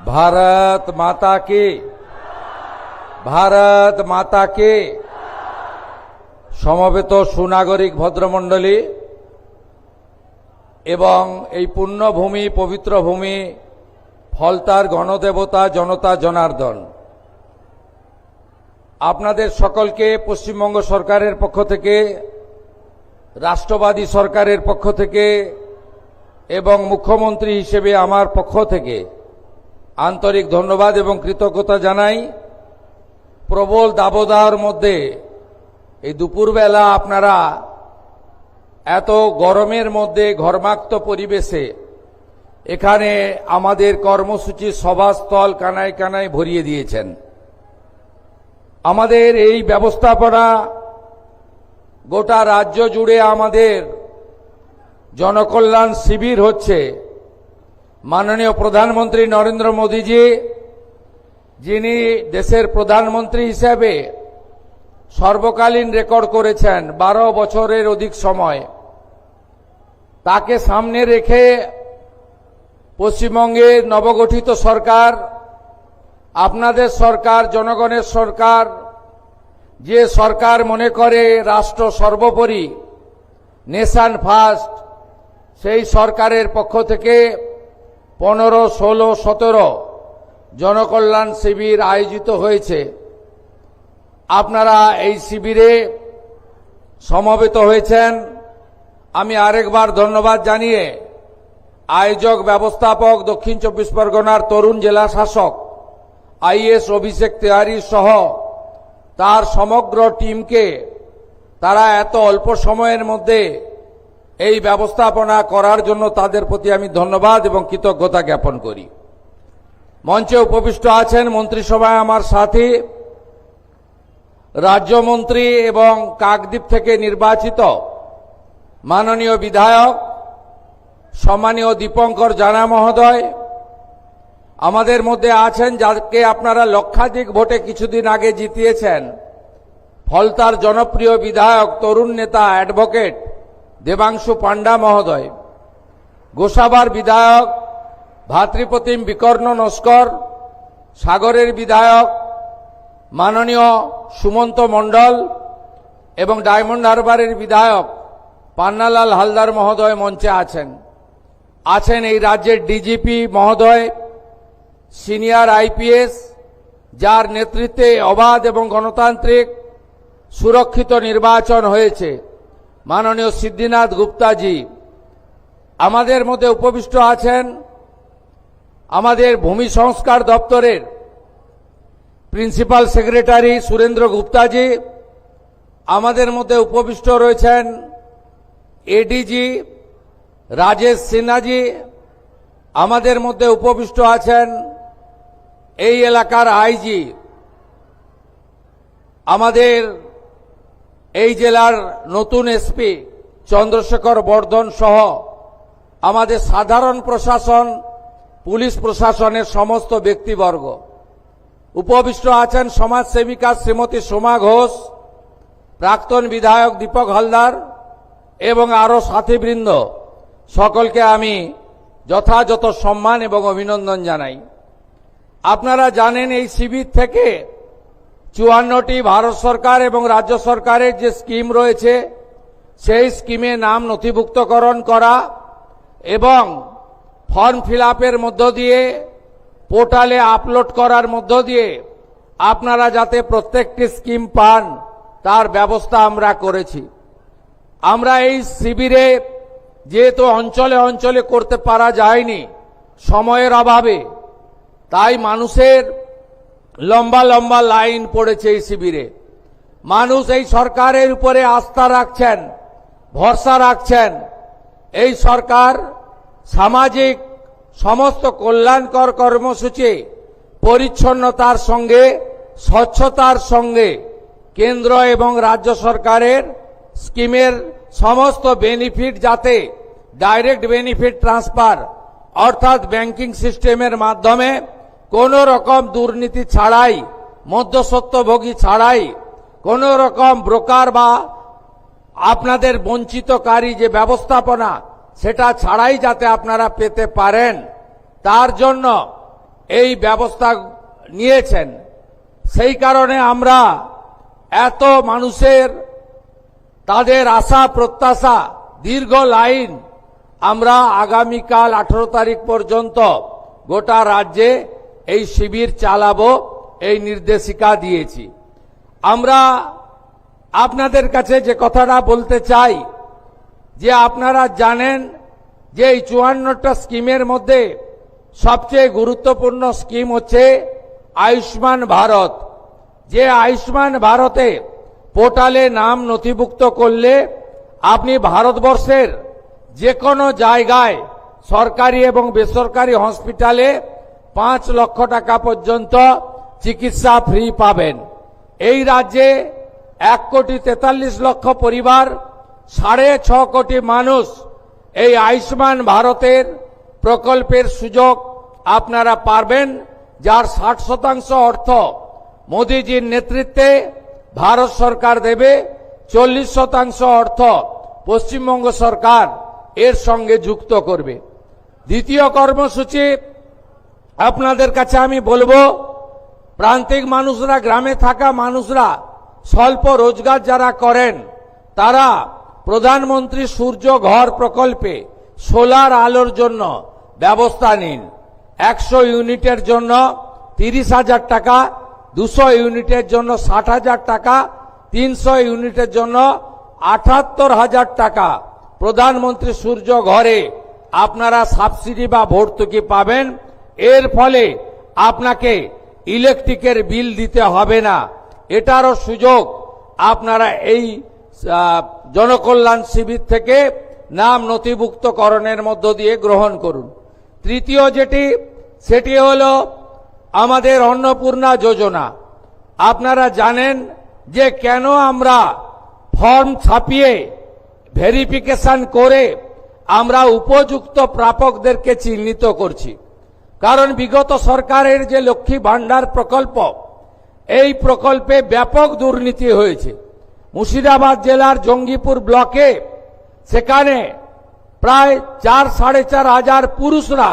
भारत माता की, भारत माता की। সমবেত সুনাগরিক ভদ্রমণ্ডলী এবং এই পুণ্যভূমি পবিত্র ভূমি ফলতার গণদেবতা জনতা জনার্দন, আপনাদের সকলকে পশ্চিমবঙ্গ সরকারের পক্ষ থেকে, রাষ্ট্রবাদী সরকারের পক্ষ থেকে এবং মুখ্যমন্ত্রী হিসেবে আমার পক্ষ থেকে আন্তরিক ধন্যবাদ এবং কৃতজ্ঞতা জানাই। প্রবল দাবদাহের মধ্যে এই দুপুরবেলা আপনারা এত গরমের মধ্যে ঘর্মাক্ত পরিবেশে এখানে আমাদের কর্মসূচি সভাস্থল কানায় কানায় ভরিয়ে দিয়েছেন। আমাদের এই ব্যবস্থাপনা গোটা রাজ্য জুড়ে আমাদের জনকল্যাণ শিবির হচ্ছে। মাননীয় প্রধানমন্ত্রী নরেন্দ্র মোদীজি, যিনি দেশের প্রধানমন্ত্রী হিসেবে সর্বকালীন রেকর্ড করেছেন 12 বছরের অধিক সময়, তাকে সামনে রেখে পশ্চিমবঙ্গের নবগঠিত সরকার, আপনাদের সরকার, জনগণের সরকার, যে সরকার মনে করে রাষ্ট্র সর্বোপরি, নেশন ফার্স্ট, সেই সরকারের পক্ষ থেকে 15, 16, 17 জনকল্যাণ শিবির আয়োজিত হয়েছে। আপনারা এই শিবিরে সমবেত হয়েছেন। আমি আরেকবার ধন্যবাদ জানিয়ে আয়োজক ব্যবস্থাপক, দক্ষিণ 24 পরগনার তরুণ জেলা শাসক আইএস অভিষেক তিওয়ারি সহ তার সমগ্র টিমকে, তারা এত অল্প সময়ের মধ্যে এই ব্যবস্থাপনা করার জন্য তাদের প্রতি আমি ধন্যবাদ এবং কৃতজ্ঞতা জ্ঞাপন করি। মঞ্চে উপবিষ্ট আছেন মন্ত্রিসভায় আমার সাথী রাজ্যমন্ত্রী এবং কাকদ্বীপ থেকে নির্বাচিত মাননীয় বিধায়ক সম্মানীয় দীপঙ্কর জানা মহোদয়। আমাদের মধ্যে আছেন যাকে আপনারা লক্ষাধিক ভোটে কিছুদিন আগে জিতিয়েছেন, ফলতার জনপ্রিয় বিধায়ক, তরুণ নেতা, অ্যাডভোকেট দেবাংশু পান্ডা মহোদয়। গোসাবার বিধায়ক ভাতৃপ্রতিম বিকর্ণ নস্কর, সাগরের বিধায়ক মাননীয় সুমন্ত মণ্ডল এবং ডায়মন্ড হারবারের বিধায়ক পান্নালাল হালদার মহোদয় মঞ্চে আছেন। আছেন এই রাজ্যের ডিজিপি মহোদয়, সিনিয়র আইপিএস, যার নেতৃত্বে অবাধ এবং গণতান্ত্রিক সুরক্ষিত নির্বাচন হয়েছে, মাননীয় সিদ্ধিনাথ গুপ্তাজি। আমাদের মধ্যে উপবিষ্ট আছেন আমাদের ভূমি সংস্কার দপ্তরের প্রিন্সিপাল সেক্রেটারি সুরেন্দ্র গুপ্তাজি। আমাদের মধ্যে উপবিষ্ট রয়েছেন এডিজি রাজেশ সিনহাজি। আমাদের মধ্যে উপবিষ্ট আছেন এই এলাকার আইজি, আমাদের এই জেলার নতুন এসপি চন্দ্রশেখর বর্ধন সহ আমাদের সাধারণ প্রশাসন, পুলিশ প্রশাসনের সমস্ত ব্যক্তিবর্গ। উপবিষ্ট আছেন সমাজসেবিকা শ্রীমতী সোমা ঘোষ, প্রাক্তন বিধায়ক দীপক হালদার এবং আরও সাথীবৃন্দ। সকলকে আমি যথাযথ সম্মান এবং অভিনন্দন জানাই। আপনারা জানেন এই শিবির থেকে 54টি ভারত সরকার এবং রাজ্য সরকারের যে স্কিম রয়েছে, সেই স্কিমে নাম নথিভুক্তকরণ করা এবং ফর্ম ফিল আপের মধ্য দিয়ে পোর্টালে আপলোড করার মধ্য দিয়ে আপনারা যাতে প্রত্যেকটি স্কিম পান তার ব্যবস্থা আমরা করেছি। আমরা এই শিবিরে যেহেতু অঞ্চলে অঞ্চলে করতে পারা যায়নি সময়ের অভাবে, তাই মানুষের লম্বা লম্বা লাইন পড়েছে এই শিবিরে। মানুষ এই সরকারের উপরে আস্থা রাখছেন, ভরসা রাখছেন। এই সরকার সামাজিক সমস্ত কল্যাণকর কর্মসূচি পরিচ্ছন্নতার সঙ্গে, স্বচ্ছতার সঙ্গে কেন্দ্র এবং রাজ্য সরকারের স্কিমের সমস্ত বেনিফিট যাতে ডাইরেক্ট বেনিফিট ট্রান্সফার অর্থাৎ ব্যাংকিং সিস্টেমের মাধ্যমে কোনো রকম দুর্নীতি ছাড়াই, মধ্যস্বত্বভোগী ছাড়াই, কোনো রকম ব্রোকার বা আপনাদের বঞ্চিতকারী যে ব্যবস্থাপনা সেটা ছাড়াই যাতে আপনারা পেতে পারেন, তার জন্য এই ব্যবস্থা নিয়েছেন। সেই কারণে আমরা এত মানুষের তাদের আশা প্রত্যাশা দীর্ঘ লাইন আমরা আগামীকাল 18 তারিখ পর্যন্ত গোটা রাজ্যে এই শিবির চালাবো, এই নির্দেশিকা দিয়েছি। আমরা আপনাদের কাছে যে কথাটা বলতে চাই যে আপনারা জানেন যে এই 54টা স্কিমের মধ্যে সবচেয়ে গুরুত্বপূর্ণ স্কিম হচ্ছে আয়ুষ্মান ভারত। যে আয়ুষ্মান ভারতে পোর্টালে নাম নথিভুক্ত করলে আপনি ভারতবর্ষের যে কোনো জায়গায় সরকারি এবং বেসরকারি হসপিটালে 5 লক্ষ টাকা পর্যন্ত চিকিৎসা ফ্রি পাবেন। এই রাজ্যে 1,43,00,000 পরিবার, 6.5 কোটি মানুষ এই আয়ুষ্মান ভারতের প্রকল্পের সুযোগ আপনারা পাবেন, যার 60% অর্থ মোদীজির নেতৃত্বে ভারত সরকার দেবে, 40% অর্থ পশ্চিমবঙ্গ সরকার এর সঙ্গে যুক্ত করবে। দ্বিতীয় কর্মসূচি আপনাদের কাছে আমি বলবো, প্রান্তিক মানুষরা, গ্রামে থাকা মানুষরা, স্বল্প রোজগার যারা করেন তারা প্রধানমন্ত্রী সূর্য ঘর প্রকল্পে সোলার আলোর জন্য ব্যবস্থা নিন। 100 ইউনিটের জন্য 30,000 টাকা, 200 ইউনিটের জন্য 60,000 টাকা, 300 ইউনিটের জন্য 78,000 টাকা প্রধানমন্ত্রী সূর্য ঘরে আপনারা সাবসিডি বা ভর্তুকি পাবেন। এর ফলে আপনাকে ইলেকট্রিকের বিল দিতে হবে না। এটারও সুযোগ আপনারা এই জনকল্যাণ শিবির থেকে নাম নথিভুক্তকরণের মধ্য দিয়ে গ্রহণ করুন। তৃতীয় সেটি হলো আমাদের অন্নপূর্ণা যোজনা। আপনারা জানেন যে কেন আমরা ফর্ম ছাপিয়ে ভেরিফিকেশন করে আমরা উপযুক্ত প্রাপকদেরকে চিহ্নিত করছি। কারণ বিগত সরকারের যে লক্ষ্মী ভান্ডার প্রকল্প, এই প্রকল্পে ব্যাপক দুর্নীতি হয়েছে। মুর্শিদাবাদ জেলার জঙ্গিপুর ব্লকে সেখানে প্রায় 4-4.5 হাজার পুরুষরা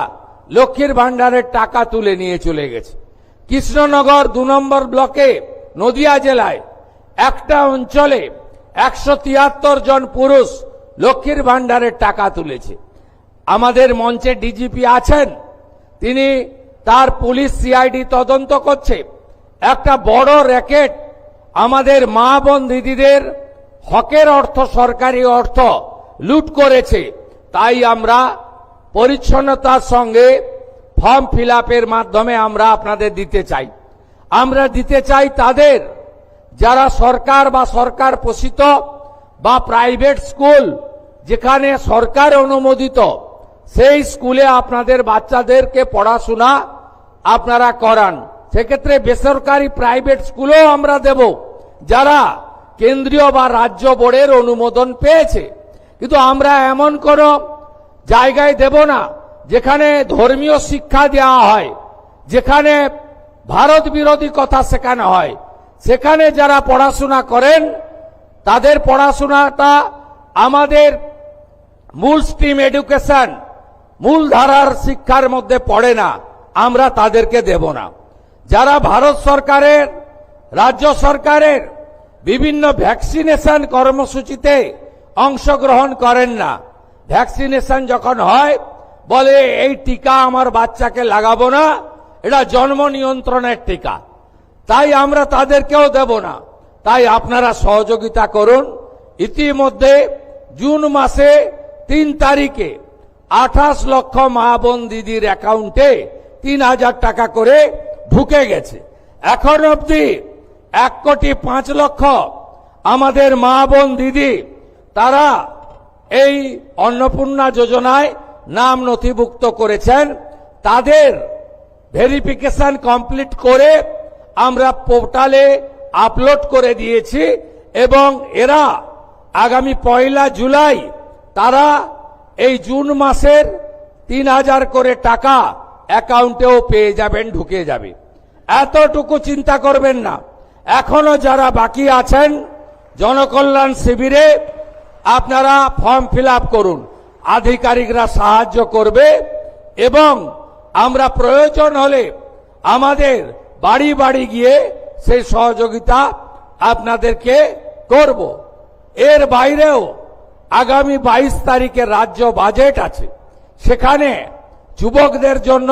লক্ষ্মীর ভান্ডারের টাকা তুলে নিয়ে চলে গেছে। কৃষ্ণনগর 2 নম্বর ব্লকে নদিয়া জেলায় একটা অঞ্চলে 173 জন পুরুষ লক্ষ্মীর ভান্ডারের টাকা তুলেছে। আমাদের মঞ্চে ডিজিপি আছেন, তিনি তার পুলিশ সিআইডি তদন্ত করছে। একটা বড় র্যাকেট আমাদের মা বোন দিদিদের হকের অর্থ, সরকারি অর্থ লুট করেছে। তাই আমরা পরিচ্ছন্নতার সঙ্গে ফর্ম ফিল আপের মাধ্যমে আমরা আপনাদের দিতে চাই। আমরা দিতে চাই তাদের যারা সরকার বা সরকার পোষিত বা প্রাইভেট স্কুল যেখানে সরকার অনুমোদিত, সেই স্কুলে আপনাদের বাচ্চাদেরকে পড়াশোনা আপনারা করান। সেক্ষেত্রে বেসরকারি প্রাইভেট স্কুলও আমরা দেব যারা কেন্দ্রীয় বা রাজ্য বোর্ডের অনুমোদন পেয়েছে। কিন্তু আমরা এমন কোন জায়গায় দেব না যেখানে ধর্মীয় শিক্ষা দেওয়া হয়, যেখানে ভারত বিরোধী কথা শেখানো হয়। সেখানে যারা পড়াশোনা করেন তাদের পড়াশোনাটা আমাদের মূল স্ট্রিম এডুকেশন, মূল ধারার শিক্ষার মধ্যে পড়ে না, আমরা তাদেরকে দেব না। যারা ভারত সরকারের, রাজ্য সরকারের বিভিন্ন ভ্যাকসিনেশন কর্মসূচিতে অংশগ্রহণ করেন না, ভ্যাকসিনেশন যখন হয় বলে এই টিকা আমার বাচ্চাকে লাগাবো না, এটা জন্ম নিয়ন্ত্রণের টিকা, তাই আমরা তাদেরকেও দেব না। তাই আপনারা সহযোগিতা করুন। ইতিমধ্যে জুন মাসে 3 তারিখে 28 লক্ষ মা বোন দিদির অ্যাকাউন্টে 3,000 টাকা করে ঢুকে গেছে। এখন অবধি 1,05,00,000 আমাদের মা বোন দিদি তারা এই অন্নপূর্ণা যোজনায় নাম নথিভুক্ত করেছেন। তাদের ভেরিফিকেশন কমপ্লিট করে আমরা পোর্টালে আপলোড করে দিয়েছি এবং এরা আগামী 1 জুলাই তারা এই জুন মাসের 3,000 করে টাকা অ্যাকাউন্টেও পেয়ে যাবেন, ঢুকে যাবে। এতটুকু চিন্তা করবেন না। এখনো যারা বাকি আছেন জনকল্যাণ শিবিরে আপনারা ফর্ম ফিল আপ করুন, আধিকারিকরা সাহায্য করবে এবং আমরা প্রয়োজন হলে আমাদের বাড়ি বাড়ি গিয়ে সেই সহযোগিতা আপনাদেরকে করব। এর বাইরেও আগামী 22 তারিখে রাজ্য বাজেট আছে, সেখানে যুবকদের জন্য,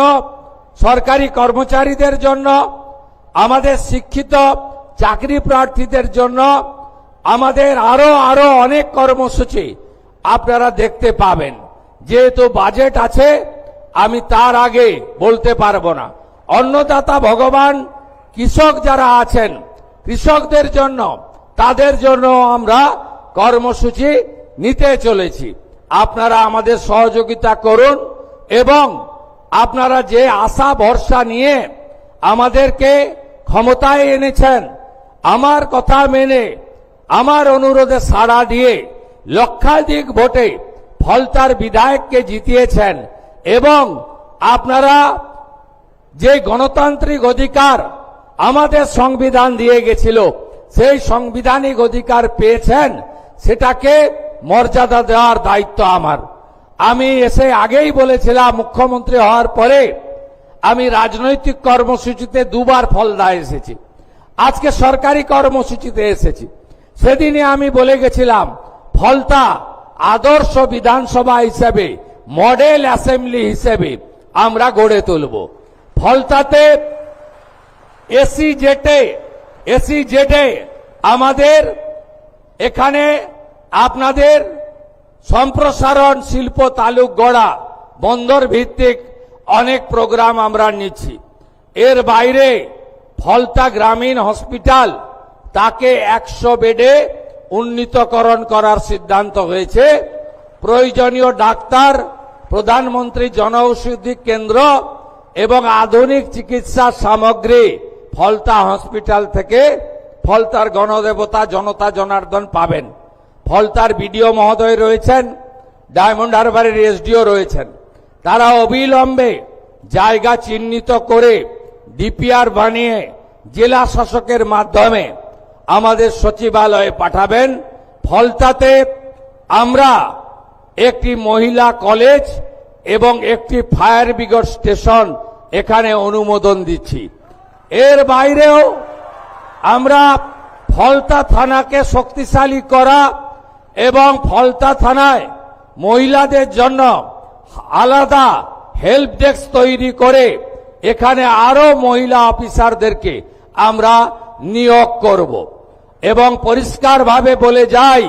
সরকারি কর্মচারীদের জন্য, আমাদের শিক্ষিত চাকরি প্রার্থীদের জন্য আমাদের আরো অনেক কর্মসূচি আপনারা দেখতে পাবেন। যেহেতু বাজেট আছে, আমি তার আগে বলতে পারবো না। অন্নদাতা ভগবান, কৃষক যারা আছেন, কৃষকদের জন্য, তাদের জন্য আমরা কর্মসূচি নিতে চলেছি। আপনারা আমাদের সহযোগিতা করুন এবং আপনারা যে আশা ভরসা নিয়ে আমাদেরকে ক্ষমতায় এনেছেন, আমার কথা মেনে, আমার অনুরোধে সাড়া দিয়ে লক্ষাধিক ভোটে ফলতার বিধায়ককে জিতিয়েছেন এবং আপনারা যে গণতান্ত্রিক অধিকার আমাদের সংবিধান দিয়ে গেছিল, সেই সাংবিধানিক অধিকার পেয়েছেন, সেটাকে মর্যাদা দেওয়ার দায়িত্ব আমার। আমি এসে আগেই বলেছিলাম, মুখ্যমন্ত্রী হওয়ার পরে আমি রাজনৈতিক কর্মসূচিতে দুবার ফলদায় এসেছি, আজকে সরকারি কর্মসূচিতে এসেছি। সেদিনে আমি বলে গেছিলাম, ফলতা আদর্শ বিধানসভা হিসেবে, মডেল অ্যাসেম্বলি হিসেবে আমরা গড়ে তুলব। ফলতাতে এসি জেটে আমাদের এখানে আপনাদের সম্প্রসারণ, শিল্প তালুক গড়া, বন্দর ভিত্তিক অনেক প্রোগ্রাম আমরা নিচ্ছি। এর বাইরে ফলতা গ্রামীণ হসপিটাল, তাকে 100 বেডে উন্নীতকরণ করার সিদ্ধান্ত হয়েছে। প্রয়োজনীয় ডাক্তার, প্রধানমন্ত্রী জনঔষধি কেন্দ্র এবং আধুনিক চিকিৎসা সামগ্রী ফলতা হসপিটাল থেকে ফলতার গণদেবতা জনতা জনার্দন পাবেন। ফলতার বিডিও মহোদয় রয়েছেন, ডায়মন্ড হারবারের এসডিও রয়েছেন। তারা অবিলম্বে জায়গা চিহ্নিত করে ডিপিআর বানিয়ে জেলা শাসকের মাধ্যমে আমাদের সচিবালয়ে পাঠাবেন। ফলতাতে আমরা একটি মহিলা কলেজ এবং একটি ফায়ার ব্রিগেড স্টেশন এখানে অনুমোদন দিচ্ছি। এর বাইরেও আমরা ফলতা থানাকে শক্তিশালী করা এবং ফলতা থানায় মহিলাদের জন্য আলাদা হেল্প ডেস্ক তৈরি করে এখানে আরো মহিলা অফিসারদেরকে আমরা নিয়োগ করব এবং পরিষ্কারভাবে বলে যাই,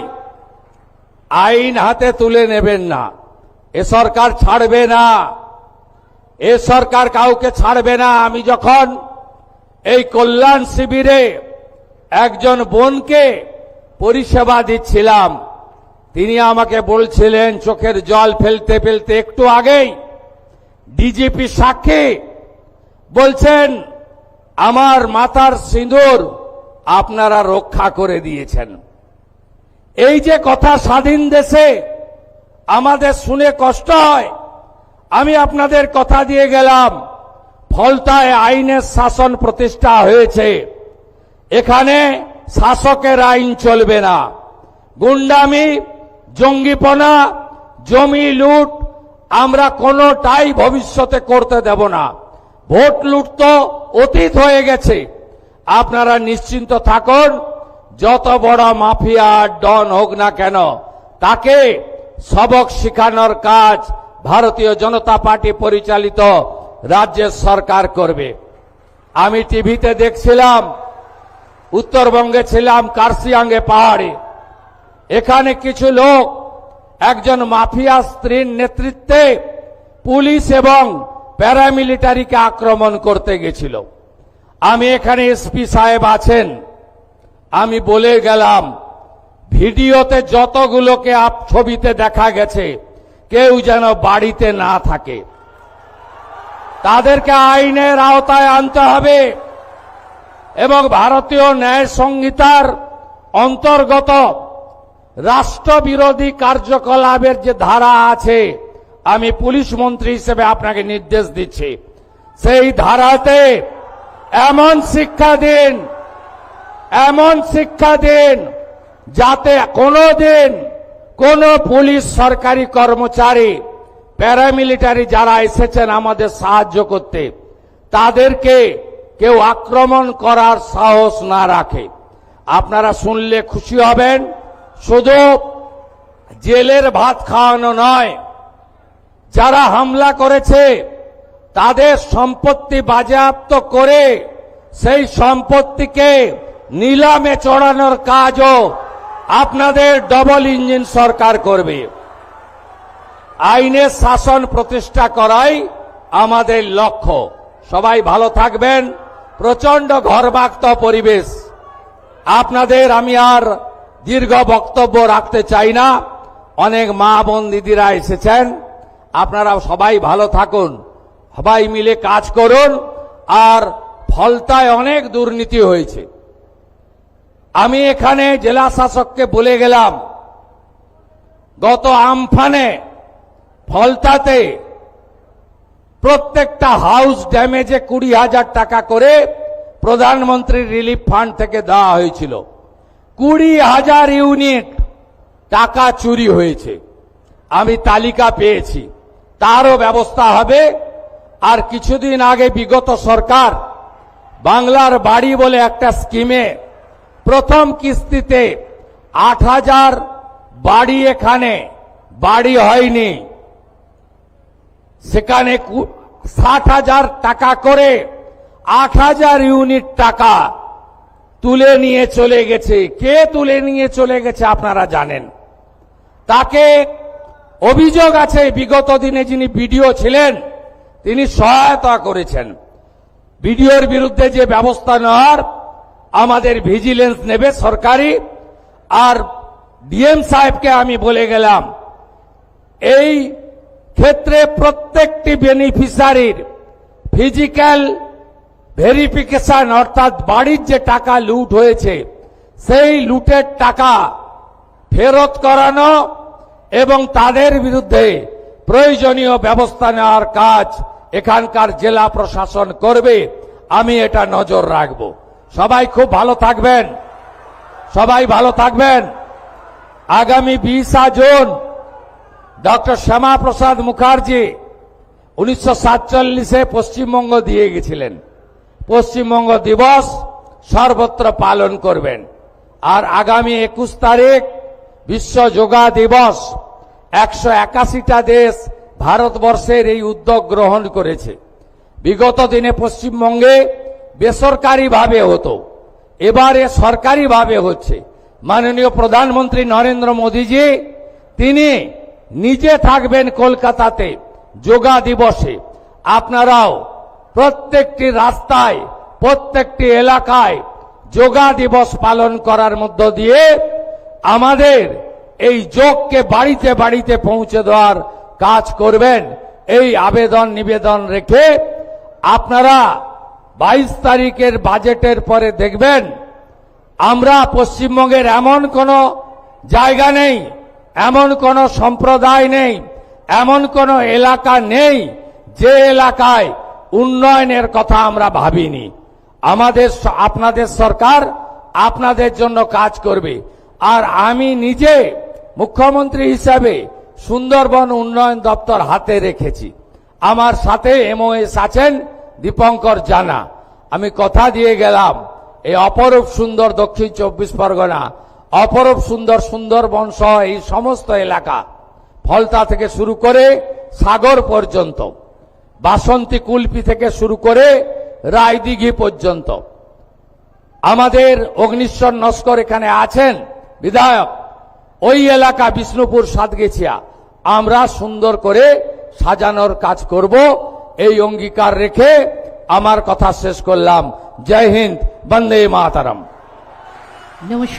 আইন হাতে তুলে নেবেন না। এ সরকার ছাড়বে না, এ সরকার কাউকে ছাড়বে না। আমি যখন এই কল্যাণ শিবিরে একজন বোনকে পরিষেবা দিচ্ছিলাম, তিনি আমাকে বলছিলেন, চোখের জল ফেলতে ফেলতে একটু আগেই, ডিজিপি সাক্ষী বলছেন, আমার মাথার সিঁদুর আপনারা রক্ষা করে দিয়েছেন। এই যে কথা স্বাধীন দেশে আমাদের শুনে কষ্ট হয়। আমি আপনাদের কথা দিয়ে গেলাম, ফলতায় আইনের শাসন প্রতিষ্ঠা হয়েছে। এখানে শাসকের আইন চলবে না। গুন্ডামি, জঙ্গিপনা, জমি লুট আমরা কোনোটাই ভবিষ্যতে করতে দেব না। ভোট লুট তো অতীত হয়ে গেছে। আপনারা নিশ্চিন্ত থাকুন, যত বড় মাফিয়া ডন হোক না কেন, তাকে সবক শেখানোর কাজ ভারতীয় জনতা পার্টি পরিচালিত রাজ্যের সরকার করবে। আমি টিভিতে দেখছিলাম, উত্তরবঙ্গে ছিলাম, কার্শিয়াঙ্গে পাহাড়ে, এখানে কিছু লোক একজন মাফিয়া স্ত্রীর নেতৃত্বে পুলিশ এবং প্যারামিলিটারিকে আক্রমণ করতে গেছিল। আমি এখানে এসপি সাহেব আছেন, আমি বলে গেলাম, ভিডিওতে যতগুলোকে ছবিতে দেখা গেছে, কেউ যেন বাড়িতে না থাকে। তাদেরকে আইনের আওতায় আনতে হবে এবং ভারতীয় ন্যায় সংহিতার অন্তর্গত রাষ্ট্রবিরোধী কার্যকলাপের যে ধারা আছে, আমি পুলিশ মন্ত্রী হিসেবে আপনাকে নির্দেশ দিচ্ছি, সেই ধারাতে এমন শিক্ষা দিন যাতে কোনোদিন কোন পুলিশ সরকারি কর্মচারী, প্যারামিলিটারি যারা এসেছেন আমাদের সাহায্য করতে, তাদেরকে কেউ আক্রমণ করার সাহস না রাখে। আপনারা শুনলে খুশি হবেন, শুধু জেলের ভাত খাওয়ানো নয়, যারা হামলা করেছে তাদের সম্পত্তি বাজেয়াপ্ত করে সেই সম্পত্তিকে নিলামে চড়ানোর কাজও আপনাদের ডবল ইঞ্জিন সরকার করবে। আইনের শাসন প্রতিষ্ঠা করাই আমাদের লক্ষ্য। সবাই ভালো থাকবেন। প্রচন্ড ঘর্মাক্ত পরিবেশ, আপনাদের আমি আর দীর্ঘ বক্তব্য রাখতে চাই না। অনেক মা বোন দিদিরা এসেছেন, আপনারা সবাই ভালো থাকুন, সবাই মিলে কাজ করুন। আর ফলতায় অনেক দুর্নীতি হয়েছে। আমি এখানে জেলা শাসককে বলে গেলাম, গত আমফানে ফলতাতে প্রত্যেকটা হাউস ড্যামেজে 20,000 টাকা করে প্রধানমন্ত্রী রিলিফ ফান্ড থেকে দেওয়া হয়েছিল। 20,000 ইউনিট টাকা চুরি হয়েছে, আমি তালিকা পেয়েছি, তারও ব্যবস্থা হবে। আর কিছুদিন আগে বিগত সরকার বাংলার বাড়ি বলে একটা স্কিমে প্রথম কিস্তিতে 8,000 বাড়ি, এখানে বাড়ি হয়নি, সেখানে 60,000 টাকা করে 8,000 ইউনিট টাকা তুলে নিয়ে চলে গেছে। কে তুলে নিয়ে চলে গেছে আপনারা জানেন। তাকে অভিযোগ আছে বিগত দিনে যিনি বিডিও ছিলেন তিনি সহায়তা করেছেন। বিডিওর বিরুদ্ধে যে ব্যবস্থা নেওয়ার আমাদের ভিজিলেন্স নেবে সরকারি। আর ডিএম সাহেবকে আমি বলে গেলাম, এই ক্ষেত্রে প্রত্যেকটি বেনিফিশিয়ারির ফিজিক্যাল ভেরিফিকেশন, অর্থাৎ বাড়ির যে টাকা লুট হয়েছে সেই লুটের টাকা ফেরত করানো এবং তাদের বিরুদ্ধে প্রয়োজনীয় ব্যবস্থা নেওয়ার কাজ এখানকার জেলা প্রশাসন করবে। আমি এটা নজর রাখব। সবাই খুব ভালো থাকবেন, সবাই ভালো থাকবেন। আগামী 20 জুন ডক্টর শ্যামা প্রসাদ মুখার্জি 1947-এ পশ্চিমবঙ্গ দিয়ে গেছিলেন। পশ্চিমবঙ্গ দিবস সর্বত্র পালন করবেন। আর আগামী 21 তারিখ বিশ্ব যোগা দিবস। 181টা দেশ ভারতবর্ষের এই উদ্যোগ গ্রহণ করেছে। বিগত দিনে পশ্চিমবঙ্গে বেসরকারিভাবে হতো, এবারে সরকারিভাবে হচ্ছে। মাননীয় প্রধানমন্ত্রী নরেন্দ্র মোদীজি তিনি নিজে থাকবেন কলকাতাতে যোগা দিবসে। আপনারাও প্রত্যেকটি রাস্তায়, প্রত্যেকটি এলাকায় যোগা দিবস পালন করার মধ্য দিয়ে আমাদের এই যোগকে বাড়িতে বাড়িতে পৌঁছে দেওয়ার কাজ করবেন। এই আবেদন নিবেদন রেখে আপনারা 22 তারিখের বাজেটের পরে দেখবেন আমরা পশ্চিমবঙ্গের এমন কোনো জায়গা নেই, এমন কোনো সম্প্রদায় নেই, এমন কোনো এলাকা নেই যে এলাকায় উন্নয়নের কথা আমরা ভাবিনি। আপনাদের সরকার আপনাদের জন্য কাজ করবে। আর আমি নিজে মুখ্যমন্ত্রী হিসাবে সুন্দরবন উন্নয়ন দপ্তর হাতে রেখেছি। আমার সাথে এমওএস আছেন দীপঙ্কর জানা। আমি কথা দিয়ে গেলাম, এই অপরূপ সুন্দর দক্ষিণ 24 পরগনা, অপরূপ সুন্দর সুন্দরবন সহ এই সমস্ত এলাকা, ফলতা থেকে শুরু করে সাগর পর্যন্ত, বাসন্তী কুলপি থেকে শুরু করে রায়দিঘি পর্যন্ত, আমাদের অগ্নিশ্বর নস্কর এখানে আছেন বিধায়ক, ওই এলাকা বিষ্ণুপুর সাতগেছিয়া আমরা সুন্দর করে সাজানোর কাজ করব। এই অঙ্গীকার রেখে আমার কথা শেষ করলাম। জয় হিন্দ, বন্দে মাতরম। নমস্কার।